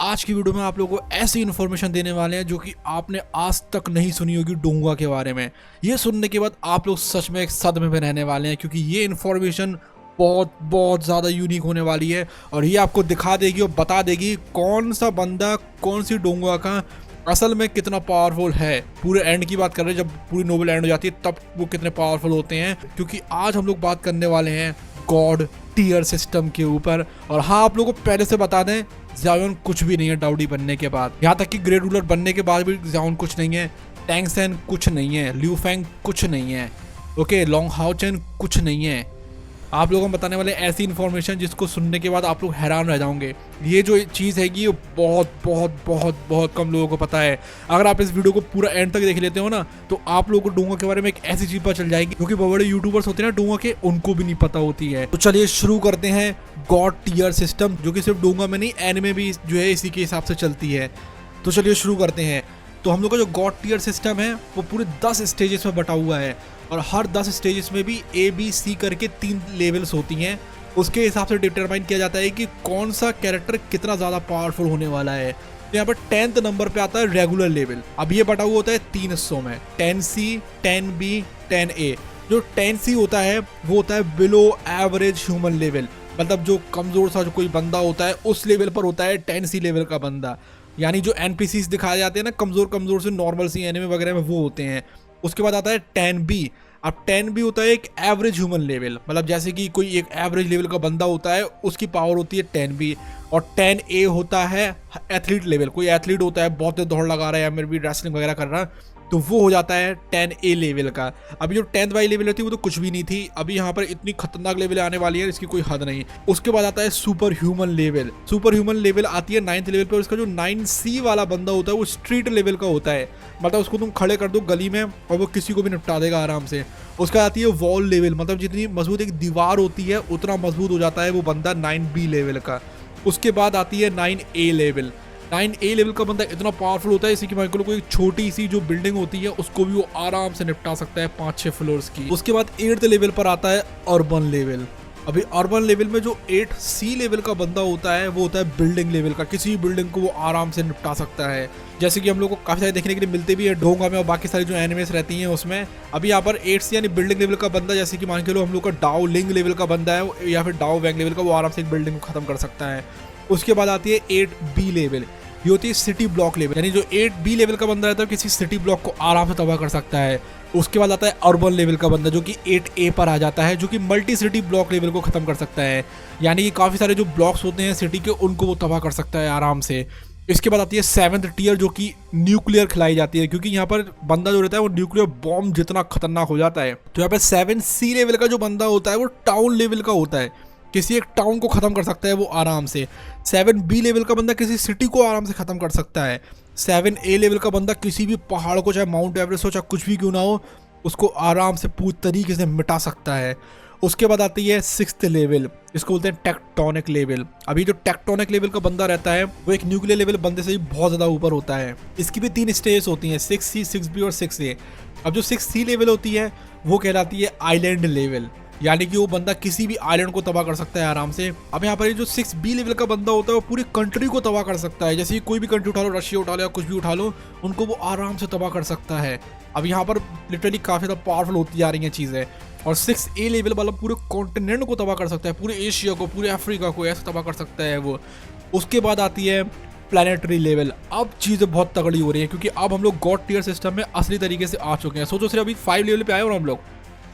आज की वीडियो में आप लोगों को ऐसी इन्फॉर्मेशन देने वाले हैं जो कि आपने आज तक नहीं सुनी होगी डोंगा के बारे में। ये सुनने के बाद आप लोग सच में एक सदमे में रहने वाले हैं, क्योंकि ये इन्फॉर्मेशन बहुत बहुत ज़्यादा यूनिक होने वाली है और ये आपको दिखा देगी और बता देगी कौन सा बंदा कौन सी डोंगा का असल में कितना पावरफुल है। पूरे एंड की बात कर रहे हैं, जब पूरी नोवेल एंड हो जाती है तब वो कितने पावरफुल होते हैं, क्योंकि आज हम लोग बात करने वाले हैं गॉड टियर सिस्टम के ऊपर। और हाँ, आप लोगों को पहले से बता दें, ज़ायोन कुछ भी नहीं है डाउडी बनने के बाद, यहाँ तक कि ग्रेट रूलर बनने के बाद भी ज़ायोन कुछ नहीं है, टैंग सेन कुछ नहीं है, लिू फेंग कुछ नहीं है, ओके, लॉन्ग हाओ चेन कुछ नहीं है। आप लोगों को बताने वाले ऐसी इन्फॉर्मेशन जिसको सुनने के बाद आप लोग हैरान रह जाओगे। ये जो चीज़ है ये बहुत बहुत बहुत बहुत कम लोगों को पता है। अगर आप इस वीडियो को पूरा एंड तक देख लेते हो ना, तो आप लोगों को डोंगा के बारे में एक ऐसी चीज़ पता चल जाएगी क्योंकि बड़े यूट्यूबर्स होते हैं ना डोंगा के, उनको भी नहीं पता होती है। तो चलिए शुरू करते हैं गॉड टियर सिस्टम, जो कि सिर्फ डोंगा में नहीं, एनिमे भी जो है इसी के हिसाब से चलती है। तो चलिए शुरू करते हैं। तो हम लोग का जो गॉड टियर सिस्टम है वो पूरे 10 स्टेजेस में बटा हुआ है और हर 10 स्टेजेस में भी ए बी सी करके 3 लेवल्स होती हैं। उसके हिसाब से डिटरमाइन किया जाता है कि कौन सा कैरेक्टर कितना ज़्यादा पावरफुल होने वाला है। तो यहाँ पर 10th नंबर पे आता है रेगुलर लेवल। अब ये बटा हुआ होता है 3 हिस्सों में, 10C, 10B, 10A। जो 10C होता है वो होता है बिलो एवरेज ह्यूमन लेवल, मतलब जो कमज़ोर सा जो कोई बंदा होता है उस लेवल पर होता है 10C लेवल का बंदा। यानी जो NPCs दिखाए जाते हैं ना कमज़ोर से नॉर्मल सी एनिमे वगैरह में, वो होते हैं। उसके बाद आता है 10B। अब 10B होता है एक एवरेज ह्यूमन लेवल, मतलब जैसे कि कोई एक एवरेज लेवल का बंदा होता है उसकी पावर होती है 10B। और 10A होता है एथलीट लेवल, कोई एथलीट होता है बहुत दौड़ लगा रहा है या मेरे भी रेसलिंग वगैरह कर रहा है, तो वो हो जाता है 10A लेवल का। अभी जो 10th वाली लेवल थी वो तो कुछ भी नहीं थी, अभी यहाँ पर इतनी खतरनाक लेवल आने वाली है इसकी कोई हद नहीं। उसके बाद आता है super human level. Super human level आती है 9th लेवल पर। उसका जो 9C वाला बंदा होता है वो स्ट्रीट लेवल का होता है, मतलब उसको तुम खड़े कर दो गली में और वो किसी को भी निपटा देगा आराम से। उसका आती है वॉल लेवल, मतलब जितनी मजबूत एक दीवार होती है उतना मजबूत हो जाता है वो बंदा 9B लेवल का। उसके बाद आती है 9A लेवल। 9A लेवल का बंदा इतना पावरफुल होता है इसी की मान लो कोई छोटी सी जो बिल्डिंग होती है उसको भी वो आराम से निपटा सकता है 5-6 फ्लोर्स की। उसके बाद 8th लेवल पर आता है अर्बन लेवल। अभी अर्बन लेवल में जो 8C लेवल का बंदा होता है वो होता है बिल्डिंग लेवल का, किसी भी बिल्डिंग को वो आराम से निपटा सकता है, जैसे कि हम लोग को काफ़ी सारे देखने के लिए मिलते भी है डोंगा में और बाकी सारी जो एनिमेस रहती हैं उसमें। अभी यहाँ पर 8C यानी बिल्डिंग लेवल का बंदा, जैसे कि मान के लो हम लोग का डाओ लिंग लेवल का बंदा है या फिर डाओ वैंग लेवल का, वो आराम से एक बिल्डिंग को खत्म कर सकता है। उसके बाद आती है 8B लेवल, ये होती है सिटी ब्लॉक लेवल, यानी जो 8B लेवल का बंदा रहता है किसी सिटी ब्लॉक को आराम से तबाह कर सकता है। उसके बाद आता है अर्बन लेवल का बंदा जो कि 8A पर आ जाता है, जो कि मल्टी सिटी ब्लॉक लेवल को खत्म कर सकता है, यानी कि काफ़ी सारे जो ब्लॉक्स होते हैं सिटी के उनको वो तबाह कर सकता है आराम से। इसके बाद आती है 7th टियर जो कि न्यूक्लियर खिलाई जाती है, क्योंकि यहाँ पर बंदा जो रहता है वो न्यूक्लियर बॉम्ब जितना खतरनाक हो जाता है। तो यहाँ पर 7C लेवल का जो बंदा होता है वो टाउन लेवल का होता है, किसी एक टाउन को ख़त्म कर सकता है वो आराम से। 7B लेवल का बंदा किसी सिटी को आराम से ख़त्म कर सकता है। 7A लेवल का बंदा किसी भी पहाड़ को, चाहे माउंट एवरेस्ट हो चाहे कुछ भी क्यों ना हो, उसको आराम से पूरी तरीके से मिटा सकता है। उसके बाद आती है 6th लेवल, इसको बोलते हैं टेक्टोनिक लेवल। अभी जो टेक्टोनिक लेवल का बंदा रहता है वो एक न्यूक्लियर लेवल बंदे से भी बहुत ज़्यादा ऊपर होता है। इसकी भी 3 स्टेज होती हैं, 6C, 6B और 6A। अब जो 6C लेवल होती है वो कहलाती है आइलैंड लेवल, यानी कि वो बंदा किसी भी आइलैंड को तबाह कर सकता है आराम से। अब यहाँ पर ये जो 6B लेवल का बंदा होता है वो पूरी कंट्री को तबाह कर सकता है, जैसे कोई भी कंट्री उठा लो, रशिया उठा लो या कुछ भी उठा लो, उनको वो आराम से तबाह कर सकता है। अब यहाँ पर लिटरली काफ़ी ज़्यादा पावरफुल होती जा रही हैं चीज़ें। और 6A लेवल वाला पूरे कॉन्टिनेंट को तबाह कर सकता है, पूरे एशिया को, पूरे अफ्रीका को ऐसे तबाह कर सकता है वो। उसके बाद आती है प्लानिटरी लेवल। अब चीज़ें बहुत तगड़ी हो रही है क्योंकि अब हम लोग गॉड टियर सिस्टम में असली तरीके से आ चुके हैं। सोचो सिर्फ अभी 5 लेवल पे आए और हम लोग,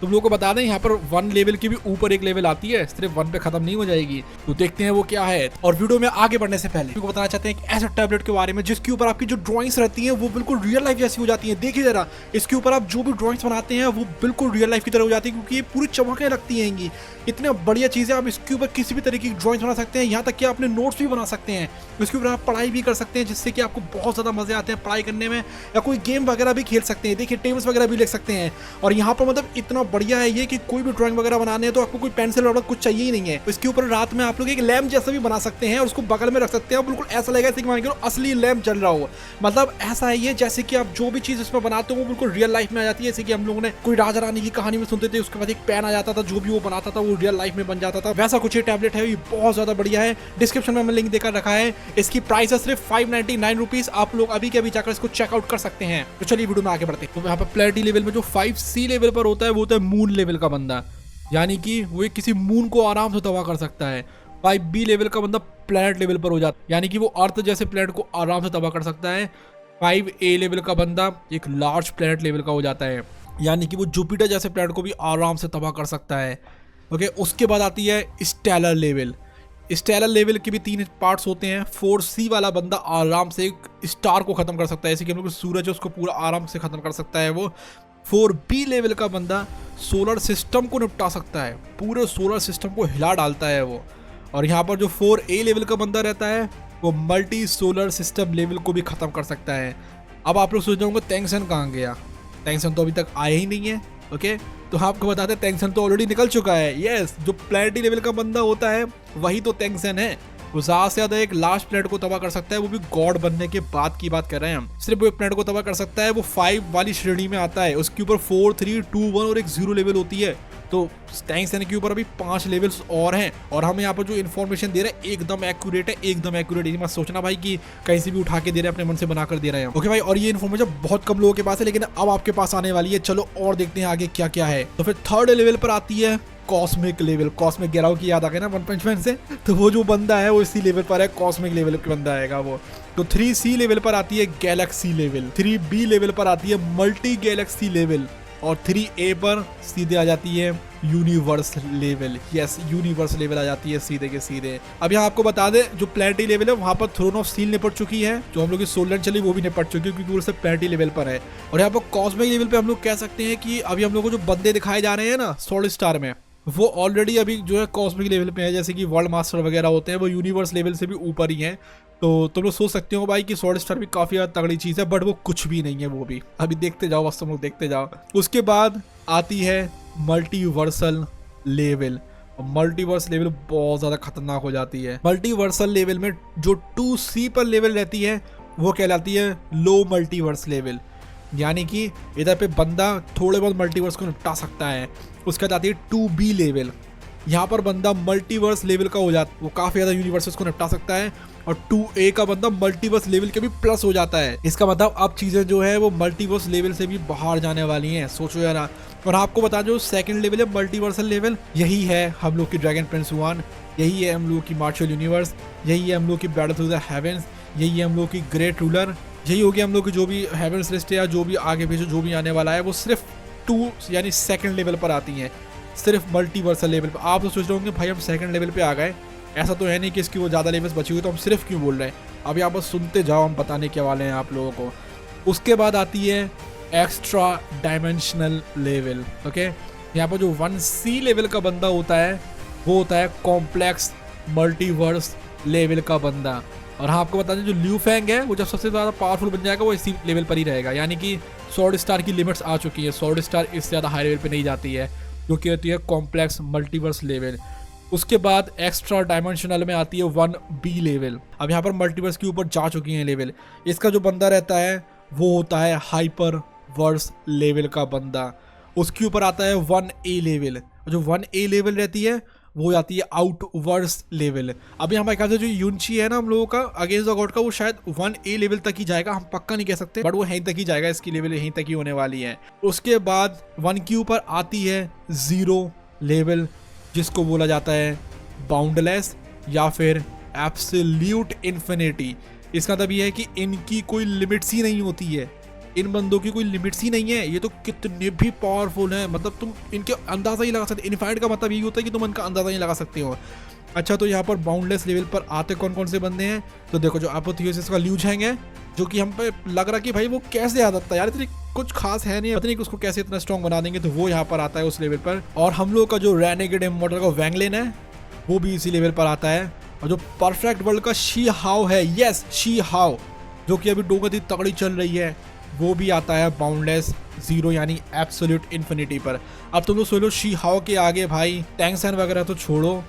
तुम लोगों को बता दें यहाँ पर 1 लेवल के भी ऊपर एक लेवल आती है, सिर्फ 1 पे खत्म नहीं हो जाएगी। तो देखते हैं वो क्या है। और वीडियो में आगे बढ़ने से पहले आपको बताना चाहते हैं एक ऐसा टैबलेट के बारे में जिसके ऊपर आपकी जो ड्राइंग्स रहती हैं वो बिल्कुल रियल लाइफ जैसी हो जाती हैं। देखिए जरा, इसके ऊपर आप जो भी ड्राइंग्स बनाते हैं वो बिल्कुल रियल लाइफ की तरह हो जाती है, क्योंकि ये पूरी चमकने लगती हैं। इतनी बढ़िया चीज़ है, आप इसके ऊपर किसी भी तरीके की ड्राइंग्स बना सकते हैं, यहाँ तक कि अपने नोट्स भी बना सकते हैं। इसके ऊपर आप पढ़ाई भी कर सकते हैं, जिससे कि आपको बहुत ज़्यादा मजे आते हैं पढ़ाई करने में, या कोई गेम वगैरह भी खेल सकते हैं। देखिए टेबल्स वगैरह भी लिख सकते हैं। और यहाँ पर मतलब इतना बढ़िया है ये कि कोई भी ड्राइंग वगैरह बनाने है तो आपको कोई पेंसिल वगैरह कुछ चाहिए ही नहीं है। इसके ऊपर रात में आप लोग एक लैम्प जैसा भी बना सकते हैं और उसको बगल में रख सकते हैं, बिल्कुल ऐसा लगेगा जैसे कि मान के असली लैम्प जल रहा हो। मतलब ऐसा है ये जैसे कि आप जो भी चीज इसमें बनाते हो वो बिल्कुल रियल लाइफ में आ जाती है। जैसे कि हम लोगों ने कोई राजा रानी की कहानी में सुनते थे, उसके बाद एक पेन आ जाता था, जो भी वो बनाता था वो रियल लाइफ में बन जाता था, वैसा कुछ ये टैबलेट है। ये बहुत ज्यादा बढ़िया है। डिस्क्रिप्शन में मैंने लिंक देकर रखा है। इसकी प्राइस है सिर्फ 599 रुपीज। आप लोग अभी के अभी जाकर इसको चेकआउट कर सकते हैं। तो चलिए वीडियो में आगे बढ़ते हैं। तो यहाँ पर प्लेटी लेवल में जो 5C लेवल पर होता है वो होता है मून लेवल का बंदा, यानी कि वो किसी मून को आराम से तबाह कर सकता है। 5B लेवल का बंदा प्लेनेट लेवल पर हो जाता है, यानी कि वो अर्थ जैसे प्लेनेट को आराम से तबाह कर सकता है। 5A लेवल का बंदा एक लार्ज प्लेनेट लेवल का हो जाता है, यानी कि वो जुपिटर जैसे प्लेनेट को भी आराम से तबाह कर सकता है। ओके, उसके बाद आती है स्टेलर लेवल। स्टेलर लेवल के भी 3 पार्ट्स होते हैं। 4C वाला बंदा आराम से एक स्टार को खत्म कर सकता है, जैसे कि हम लोग सूरज है उसको पूरा आराम से खत्म कर सकता है वो। 4B लेवल का बंदा सोलर सिस्टम को निपटा सकता है, पूरे सोलर सिस्टम को हिला डालता है वो। और यहाँ पर जो 4A लेवल का बंदा रहता है वो मल्टी सोलर सिस्टम लेवल को भी खत्म कर सकता है। अब आप लोग सोच रहे होंगे टेंशन कहाँ गया, टेंशन तो अभी तक आया ही नहीं है। ओके, तो आपको बताते हैं टेंशन तो ऑलरेडी निकल चुका है। यस, जो प्लेनेटरी लेवल का बंदा होता है वही तो टेंशन है। वो ज्यादा से ज्यादा एक लास्ट प्लेनेट को तबाह कर सकता है, वो भी गॉड बनने के बाद की बात कर रहे हैं हम। सिर्फ वो एक प्लेनेट को तबाह कर सकता है, वो 5 वाली श्रेणी में आता है। उसके ऊपर 4, 3, 2, 1 और एक 0 लेवल होती है। तो टेंशन के ऊपर अभी 5 लेवल्स और हैं, और हम यहाँ पर जो इन्फॉर्मेशन दे रहे हैं एकदम एक्यूरेट है, एकदम एक्यूरेट। ये मत सोचना भाई कि कहीं से भी उठा के दे रहे हैं, अपने मन से बनाकर दे रहे हैं। ओके भाई, और ये इन्फॉर्मेशन बहुत कम लोगों के पास है, लेकिन अब आपके पास आने वाली है। चलो और देखते हैं आगे क्या क्या है। तो फिर 3rd लेवल पर आती है कॉस्मिक लेवल। कॉस्मिक गेराव की याद आ गई ना वन पंच मैन से, तो वो जो बंदा है वो इसी लेवल पर है, कॉस्मिक लेवल का बंदा आएगा वो। तो 3C लेवल पर आती है गैलेक्सी लेवल। 3B लेवल पर आती है मल्टी गैलेक्सी लेवल, और 3A पर सीधे आ जाती है universe level. Yes, universe level आ जाती है सीधे के सीधे। अब यहाँ आपको बता दें जो प्लेनेटरी लेवल है वहाँ पर थ्रोन ऑफ स्टील निपट चुकी है, जो हम लोग की सोलर चली वो भी निपट चुकी है, क्योंकि वो सिर्फ प्लेनेटरी लेवल पर है। और यहाँ पर कॉस्मिक लेवल पे हम लोग कह सकते हैं कि अभी हम लोग को जो बंदे दिखाए जा रहे हैं ना सोलर स्टार में, वो ऑलरेडी अभी जो है कॉस्मिक लेवल पे है। जैसे कि वर्ल्ड मास्टर वगैरह होते हैं वो यूनिवर्स लेवल से भी ऊपर ही हैं। तो तुम लोग सोच सकते हो भाई कि सोलर स्टार भी काफ़ी ज़्यादा तगड़ी चीज़ है, बट वो कुछ भी नहीं है। वो भी अभी देखते जाओ, बस तुम लोग देखते जाओ। उसके बाद आती है मल्टीवर्सल लेवल। मल्टीवर्स लेवल बहुत ज़्यादा खतरनाक हो जाती है। मल्टीवर्सल लेवल में जो 2C पर लेवल रहती है वो कहलाती है लो मल्टीवर्स लेवल, यानी कि इधर पे बंदा थोड़े बहुत मल्टीवर्स को निपटा सकता है। उसके बाद आती है 2B लेवल। यहाँ पर बंदा मल्टीवर्स लेवल का हो जाता है, वो काफ़ी ज़्यादा यूनिवर्सेस को निपटा सकता है। और 2A का बंदा मल्टीवर्स लेवल के भी प्लस हो जाता है। इसका मतलब अब चीज़ें जो है वो मल्टीवर्स लेवल से भी बाहर जाने वाली हैं, सोचो यार। और आपको बता जो 2nd लेवल है मल्टीवर्सल लेवल, यही है हम लोग की ड्रैगन प्रिंस 1, यही है हम लोग की मार्शल यूनिवर्स, यही है हम लोग की बैटल थ्रू द हेवेंस, यही है हम लोग की ग्रेट रूलर, यही हो गया हम लोग की जो भी हेवेंस लिस्ट या जो भी आगे पीछे जो भी आने वाला है वो सिर्फ 2 यानी 2nd लेवल पर आती हैं, सिर्फ मल्टीवर्सल लेवल पर। आप तो सोच रहे होंगे भाई हम 2nd लेवल पे आ गए, ऐसा तो है नहीं कि इसकी वो ज़्यादा लेवल्स बची हुई, तो हम सिर्फ क्यों बोल रहे हैं। अभी आप बस सुनते जाओ, हम बताने के वाले हैं आप लोगों को। उसके बाद आती है एक्स्ट्रा डायमेंशनल लेवल। ओके, यहाँ पर जो 1C लेवल का बंदा होता है वो होता है कॉम्प्लेक्स मल्टीवर्स लेवल का बंदा। और हाँ, आपको बता दें जो ल्यू फैंग है वो जब सबसे ज़्यादा पावरफुल बन जाएगा वो इसी लेवल पर ही रहेगा, यानी कि स्वॉर्ड स्टार की लिमिट्स आ चुकी है। स्वॉर्ड स्टार इससे ज़्यादा हाई लेवल पे नहीं जाती है, जो कि होती है कॉम्प्लेक्स मल्टीवर्स लेवल। उसके बाद एक्स्ट्रा डायमेंशनल में आती है 1B लेवल। अब यहाँ पर मल्टीवर्स के ऊपर जा चुकी है लेवल। इसका जो बंदा रहता है वो होता है हाइपर वर्स लेवल का बंदा। उसके ऊपर आता है 1A लेवल। जो 1A लेवल रहती है वो आती है आउटवर्स लेवल। अभी हमारे ख्याल से जो यूनची है ना हम लोगों का अगेंस्ट द गॉड का, वो शायद 1A लेवल तक ही जाएगा, हम पक्का नहीं कह सकते, बट वो यहीं तक ही जाएगा, इसकी लेवल यहीं तक ही होने वाली है। उसके बाद 1Q पर आती है 0 लेवल, जिसको बोला जाता है बाउंडलेस या फिर एब्सोल्यूट इन्फिनिटी। इसका मतलब ये है कि इनकी कोई लिमिट्स ही नहीं होती है, इन बंदों की कोई लिमिट्स ही नहीं है। ये तो कितने भी पावरफुल हैं, मतलब तुम इनके अंदाज़ा ही लगा सकते। इनफाइनाइट का मतलब यही होता है कि तुम इनका अंदाज़ा ही लगा सकते हो। अच्छा, तो यहाँ पर बाउंडलेस लेवल पर आते कौन कौन से बंदे हैं, तो देखो जो एपोथियोसिस का ल्यू झेंग है, जो कि हम पे लग रहा कि भाई वो कैसे आ जाता है यार, इतनी कुछ खास है नहीं, पता नहीं कि उसको कैसे इतना स्ट्रॉन्ग बना देंगे, तो वो यहाँ पर आता है उस लेवल पर। और हम लोग का जो रेनेगेड इमॉर्टल का वैंगलिन है वो भी इसी लेवल पर आता है। और जो परफेक्ट वर्ल्ड का शी हाओ है, यस शी हाओ, जो कि अभी डोंगती तगड़ी चल रही है, वो भी आता है बाउंडलेस जीरो यानी एब्सोल्यूट इन्फिनिटी पर। अब तुम लोग सोच लो शी हाओ के आगे भाई टैंक्सन वगैरह तो छोड़ो,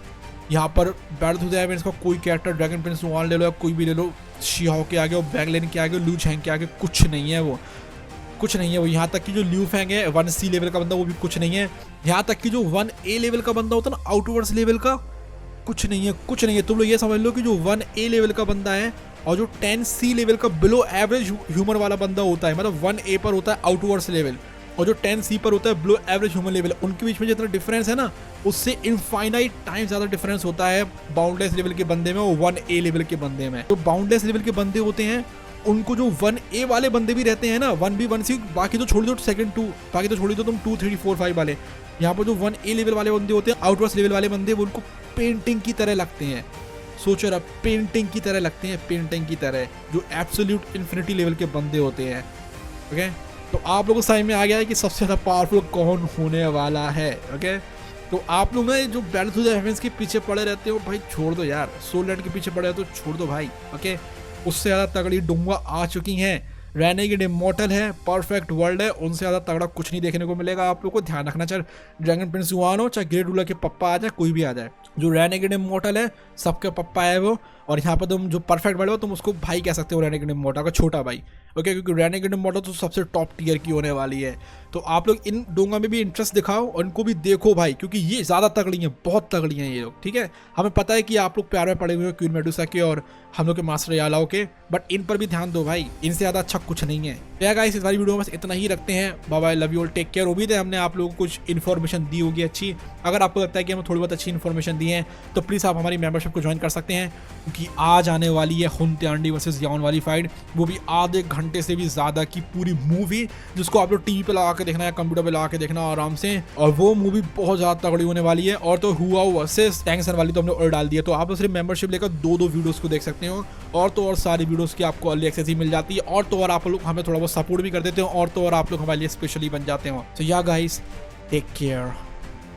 यहाँ पर बैटल थ्रू द हेवंस का कोई कैरेक्टर ड्रैगन प्रिंस वन ले लो या कोई भी ले लो, शी हाओ के आगे और बैंगलेन के आगे लू झेंग के आगे कुछ नहीं है, वो कुछ नहीं है वो। यहाँ तक कि जो ल्यू फैंग है 1C लेवल का बंदा वो भी कुछ नहीं है। यहाँ तक कि जो 1A लेवल का बंदा होता है ना आउटवर्ड्स लेवल का, कुछ नहीं है, कुछ नहीं है। तुम लोग ये समझ लो कि जो 1A लेवल का बंदा है और जो 10C लेवल का बिलो एवरेज ह्यूमर वाला बंदा होता है, मतलब 1A पर होता है आउटवर्ड्स लेवल और जो 10C पर होता है बिलो एवरेज ह्यूमन लेवल, उनके बीच में जितना डिफरेंस है ना उससे इनफाइनाइट टाइम ज़्यादा डिफरेंस होता है बाउंडलेस लेवल के बंदे में और 1A लेवल के बंदे में। तो बाउंडलेस लेवल के बंदे होते हैं उनको जो 1A वाले बंदे भी रहते हैं ना 1B 1C, बाकी तो छोड़ दो सेकंड 2, बाकी तो छोड़ दो तुम 2 3 4 5 वाले, यहाँ पर जो 1A लेवल वाले बंदे होते हैं आउटवर्ड्स लेवल वाले बंदे वो उनको पेंटिंग की तरह लगते हैं। सोचो रहा पेंटिंग की तरह लगते हैं, पेंटिंग की तरह, जो एब्सोल्यूट इन्फिनिटी लेवल के बंदे होते हैं। ओके, तो आप लोगों को समझ में आ गया है कि सबसे ज़्यादा पावरफुल कौन होने वाला है। ओके, तो आप लोग ना जो बैटल थ्रू द हेवंस के पीछे पड़े रहते हो भाई छोड़ दो यार, सोल लैंड के पीछे पड़े रहते हो छोड़ दो भाई। ओके, उससे ज़्यादा तगड़ी डोंगा आ चुकी हैं, रेनेगेड इमॉर्टल है, परफेक्ट वर्ल्ड है, उनसे ज़्यादा तगड़ा कुछ नहीं देखने को मिलेगा। आप लोग को ध्यान रखना, चाहे ड्रैगन प्रिंस युआन हो चाहे ग्रेट रूलर के पप्पा आ जाए, कोई भी आ जाए, जो रेनेगेड इमॉर्टल है सबके पप्पा है वो। और यहाँ पर तुम जो परफेक्ट वर्ल्ड हो तुम उसको भाई कह सकते हो, रेनेगेड इमॉर्टल का छोटा भाई। ओके, क्योंकि रेनेगेड इमॉर्टल तो सबसे टॉप टीयर की होने वाली है। तो आप लोग इन डोंगा में भी इंटरेस्ट दिखाओ और इनको भी देखो भाई, क्योंकि ये ज़्यादा तगड़ी हैं, बहुत तगड़ी हैं ये लोग। ठीक है, हमें पता है कि आप लोग प्यार में पड़े हुए हैं क्वीन मेडुसा के और हम लोग के मास्टर यालाओ के, बट इन पर भी ध्यान दो भाई, इनसे ज़्यादा अच्छा कुछ नहीं है। तो गाइस इस वाली वीडियो में बस इतना ही रखते हैं। Bye bye, love you all, take care. उम्मीद है हमने आप लोगों को कुछ इन्फॉर्मेशन दी होगी अच्छी। अगर आपको लगता है कि हम थोड़ी बहुत अच्छी इन्फॉर्मेशन दी है तो प्लीज़ आप हमारी मेंबरशिप को ज्वाइन कर सकते हैं, क्योंकि आज आने वाली है हुनत्यांडी वर्सेस याओन वाली फाइट, वो भी आधे घंटे से भी ज़्यादा की पूरी मूवी, जिसको आप लोग टीवी पे लगा के देखना या कंप्यूटर पे लगा के देखना आराम से। और वो मूवी बहुत ज़्यादा तगड़ी होने वाली है। और तो हुआओ वर्सेस टैंक्सन वाली तो हमने और डाल दी है, तो आप सिर्फ मेंबरशिप लेकर दो वीडियोस को देख सकते हो। और तो और सारी वीडियोस की आपको अर्ली एक्सेस ही मिल जाती है। और तो और आप लोग हमें थोड़ा बहुत सपोर्ट भी कर देते हो। और तो और आप लोग हमारे लिए स्पेशली बन जाते हो। तो या गाइस, टेक केयर।